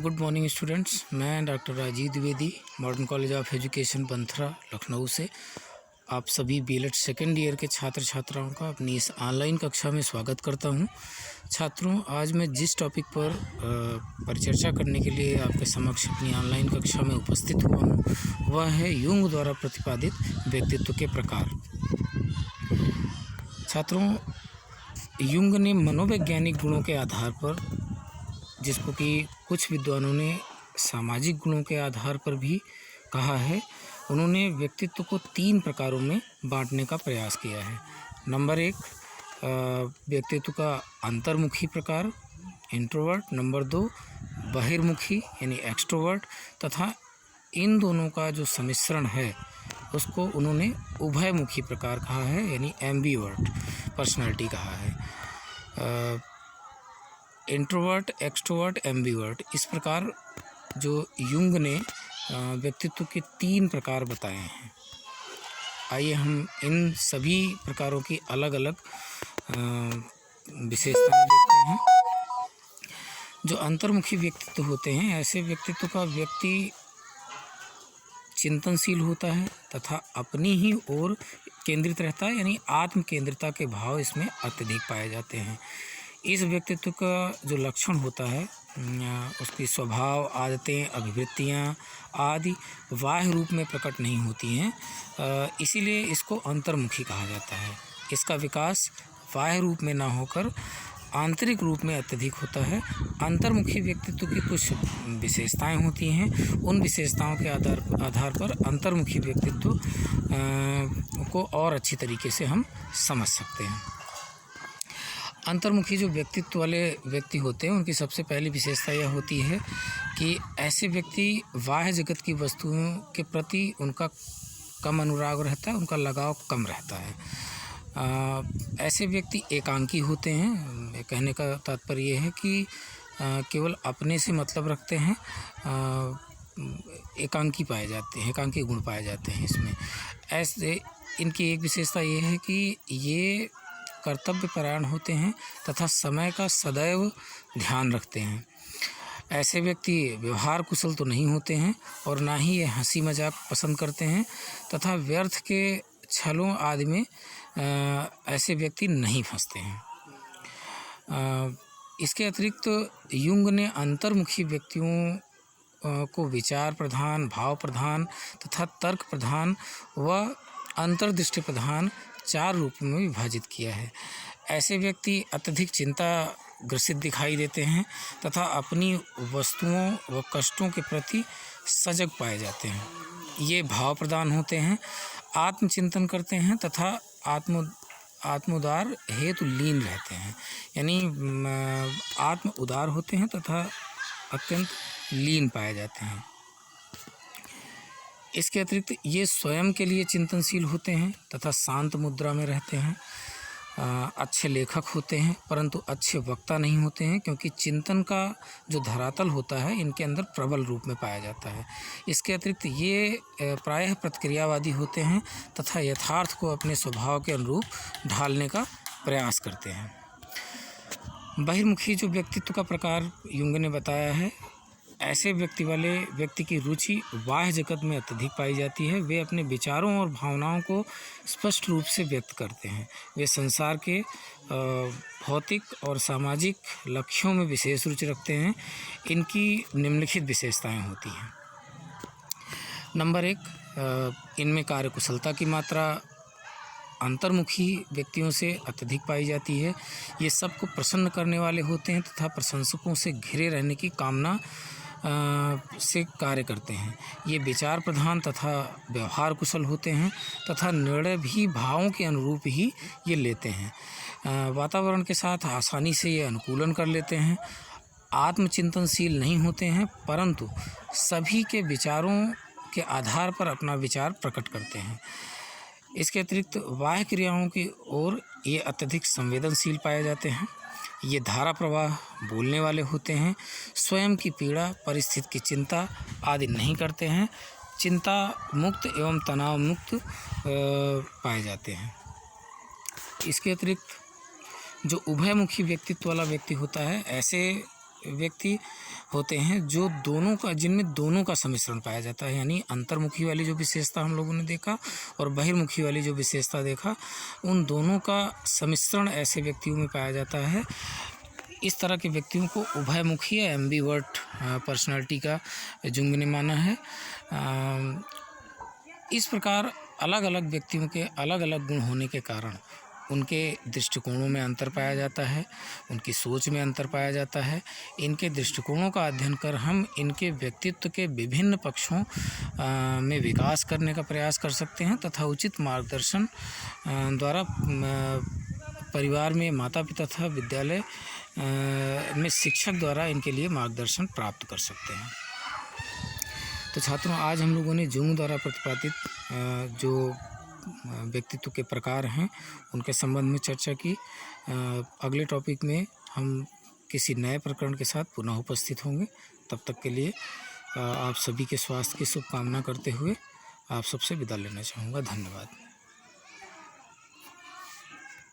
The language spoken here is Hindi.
Good morning students. मैं doctor Rajeev Dwivedi, modern college of education Banthra, Lucknow से आप सभी बीएलएड सेकेंड ईयर के छात्र छात्राओं का अपनी इस ऑनलाइन कक्षा में स्वागत करता हूं। छात्रों, आज मैं जिस टॉपिक पर परिचर्चा करने के लिए आपके समक्ष अपनी ऑनलाइन कक्षा में उपस्थित हुआ हूं, वह है युंग द्वारा प्रतिपादित व्यक्तित्व के प्रकार। छात्रों, युंग ने मनोवैज्ञानिक गुणों के आधार पर, जिसको कि कुछ विद्वानों ने सामाजिक गुणों के आधार पर भी कहा है, उन्होंने व्यक्तित्व को 3 प्रकारों में बांटने का प्रयास किया है। नंबर 1, व्यक्तित्व का अंतर्मुखी प्रकार इंट्रोवर्ट। नंबर 2, बहिर्मुखी यानी एक्सट्रोवर्ट, तथा इन दोनों का जो सम्मिश्रण है उसको उन्होंने उभयमुखी प्रकार कहा है, यानी एम्बीवर्ट पर्सनालिटी कहा है। इंट्रोवर्ट, एक्सट्रोवर्ट, एम्बीवर्ट, इस प्रकार जो युंग ने व्यक्तित्व के 3 प्रकार बताए हैं। आइए हम इन सभी प्रकारों की अलग अलग विशेषताएं देखते हैं। जो अंतर्मुखी व्यक्तित्व होते हैं, ऐसे व्यक्तित्व का व्यक्ति चिंतनशील होता है तथा अपनी ही ओर केंद्रित रहता है, यानी आत्म केंद्रिता के भाव इसमें अत्यधिक पाए जाते हैं। इस व्यक्तित्व का जो लक्षण होता है, उसकी स्वभाव, आदतें, अभिवृत्तियाँ आदि बाह्य रूप में प्रकट नहीं होती हैं, इसीलिए इसको अंतर्मुखी कहा जाता है। इसका विकास बाह्य रूप में ना होकर आंतरिक रूप में अत्यधिक होता है। अंतर्मुखी व्यक्तित्व की कुछ विशेषताएं होती हैं, उन विशेषताओं के आधार पर अंतर्मुखी व्यक्तित्व को और अच्छी तरीके से हम समझ सकते हैं। अंतर्मुखी जो व्यक्तित्व वाले व्यक्ति होते हैं, उनकी सबसे पहली विशेषता यह होती है कि ऐसे व्यक्ति बाह्य जगत की वस्तुओं के प्रति उनका कम अनुराग रहता है, उनका लगाव कम रहता है। ऐसे व्यक्ति एकांकी होते हैं। कहने का तात्पर्य यह है कि केवल अपने से मतलब रखते हैं, एकांकी पाए जाते हैं, एकांकी गुण पाए जाते हैं इसमें। ऐसे इनकी एक विशेषता ये है कि ये कर्तव्यपरायण होते हैं तथा समय का सदैव ध्यान रखते हैं। ऐसे व्यक्ति व्यवहार कुशल तो नहीं होते हैं और ना ही ये हंसी मजाक पसंद करते हैं तथा व्यर्थ के छलों आदि में ऐसे व्यक्ति नहीं फंसते हैं। इसके अतिरिक्त युंग ने अंतर्मुखी व्यक्तियों को विचार प्रधान, भाव प्रधान तथा तर्क प्रधान व अंतर्दृष्टि प्रधान 4 रूपों में विभाजित किया है। ऐसे व्यक्ति अत्यधिक चिंता ग्रसित दिखाई देते हैं तथा अपनी वस्तुओं व कष्टों के प्रति सजग पाए जाते हैं। ये भाव प्रधान होते हैं, आत्मचिंतन करते हैं तथा आत्मोदार हेतु लीन रहते हैं, यानी आत्म उदार होते हैं तथा अत्यंत लीन पाए जाते हैं। इसके अतिरिक्त ये स्वयं के लिए चिंतनशील होते हैं तथा शांत मुद्रा में रहते हैं। अच्छे लेखक होते हैं परंतु अच्छे वक्ता नहीं होते हैं, क्योंकि चिंतन का जो धरातल होता है इनके अंदर प्रबल रूप में पाया जाता है। इसके अतिरिक्त ये प्रायः प्रतिक्रियावादी होते हैं तथा यथार्थ को अपने स्वभाव के अनुरूप ढालने का प्रयास करते हैं। बहिर्मुखी जो व्यक्तित्व का प्रकार युंग ने बताया है, ऐसे व्यक्ति की रुचि बाह्य जगत में अत्यधिक पाई जाती है। वे अपने विचारों और भावनाओं को स्पष्ट रूप से व्यक्त करते हैं। वे संसार के भौतिक और सामाजिक लक्ष्यों में विशेष रुचि रखते हैं। इनकी निम्नलिखित विशेषताएं होती हैं। नंबर 1, इनमें कार्यकुशलता की मात्रा अंतर्मुखी व्यक्तियों से अत्यधिक पाई जाती है। ये सबको प्रसन्न करने वाले होते हैं तथा प्रशंसकों से घिरे रहने की कामना से कार्य करते हैं। ये विचार प्रधान तथा व्यवहार कुशल होते हैं तथा निर्णय भी भावों के अनुरूप ही ये लेते हैं। वातावरण के साथ आसानी से ये अनुकूलन कर लेते हैं। आत्मचिंतनशील नहीं होते हैं परंतु सभी के विचारों के आधार पर अपना विचार प्रकट करते हैं। इसके अतिरिक्त बाह्य क्रियाओं की ओर ये अत्यधिक संवेदनशील पाए जाते हैं। ये धारा प्रवाह बोलने वाले होते हैं। स्वयं की पीड़ा, परिस्थिति की चिंता आदि नहीं करते हैं। चिंता मुक्त एवं तनाव मुक्त पाए जाते हैं। इसके अतिरिक्त जो उभयमुखी व्यक्तित्व वाला व्यक्ति होता है, ऐसे व्यक्ति होते हैं जो दोनों का जिनमें दोनों का सम्मिश्रण पाया जाता है, यानी अंतर्मुखी वाली जो विशेषता हम लोगों ने देखा और बहिर्मुखी वाली जो विशेषता देखा, उन दोनों का सम्मिश्रण ऐसे व्यक्तियों में पाया जाता है। इस तरह के व्यक्तियों को उभयमुखी या एम्बिवर्ट पर्सनालिटी का जुंग ने माना है। इस प्रकार अलग अलग व्यक्तियों के अलग अलग गुण होने के कारण उनके दृष्टिकोणों में अंतर पाया जाता है, उनकी सोच में अंतर पाया जाता है। इनके दृष्टिकोणों का अध्ययन कर हम इनके व्यक्तित्व के विभिन्न पक्षों में विकास करने का प्रयास कर सकते हैं तथा उचित मार्गदर्शन द्वारा परिवार में माता पिता तथा विद्यालय में शिक्षक द्वारा इनके लिए मार्गदर्शन प्राप्त कर सकते हैं। तो छात्रों, आज हम लोगों ने जुंग द्वारा प्रतिपादित जो व्यक्तित्व के प्रकार हैं उनके संबंध में चर्चा की। अगले टॉपिक में हम किसी नए प्रकरण के साथ पुनः उपस्थित होंगे। तब तक के लिए आप सभी के स्वास्थ्य की शुभकामना करते हुए आप सबसे विदा लेना चाहूँगा। धन्यवाद।